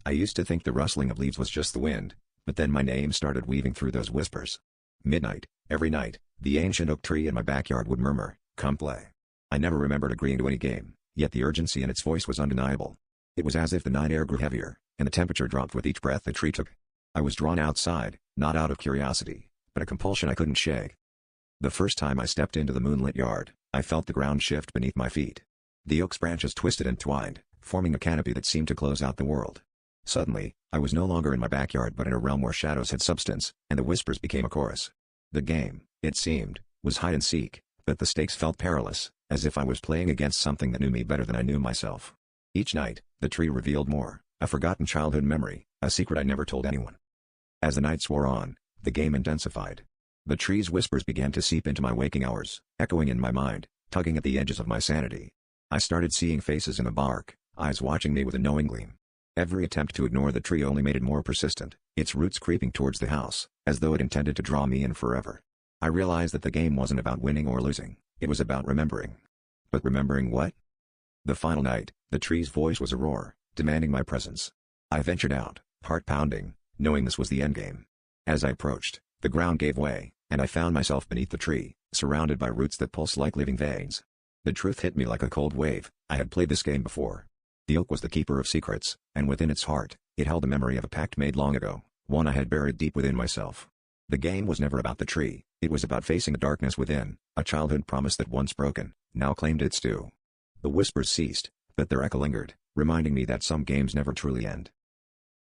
I used to think the rustling of leaves was just the wind, but then my name started weaving through those whispers. Midnight, every night, the ancient oak tree in my backyard would murmur, "Come play." I never remembered agreeing to any game, yet the urgency in its voice was undeniable. It was as if the night air grew heavier, and the temperature dropped with each breath the tree took. I was drawn outside, not out of curiosity, but a compulsion I couldn't shake. The first time I stepped into the moonlit yard, I felt the ground shift beneath my feet. The oak's branches twisted and twined, forming a canopy that seemed to close out the world. Suddenly, I was no longer in my backyard but in a realm where shadows had substance, and the whispers became a chorus. The game, it seemed, was hide and seek, but the stakes felt perilous, as if I was playing against something that knew me better than I knew myself. Each night, the tree revealed more, a forgotten childhood memory, a secret I never told anyone. As the nights wore on, the game intensified. The tree's whispers began to seep into my waking hours, echoing in my mind, tugging at the edges of my sanity. I started seeing faces in the bark, eyes watching me with a knowing gleam. Every attempt to ignore the tree only made it more persistent, its roots creeping towards the house, as though it intended to draw me in forever. I realized that the game wasn't about winning or losing, it was about remembering. But remembering what? The final night, the tree's voice was a roar, demanding my presence. I ventured out, heart pounding, knowing this was the endgame. As I approached, the ground gave way, and I found myself beneath the tree, surrounded by roots that pulsed like living veins. The truth hit me like a cold wave, I had played this game before. The oak was the keeper of secrets, and within its heart, it held the memory of a pact made long ago, one I had buried deep within myself. The game was never about the tree, it was about facing the darkness within, a childhood promise that once broken, now claimed its due. The whispers ceased, but their echo lingered, reminding me that some games never truly end.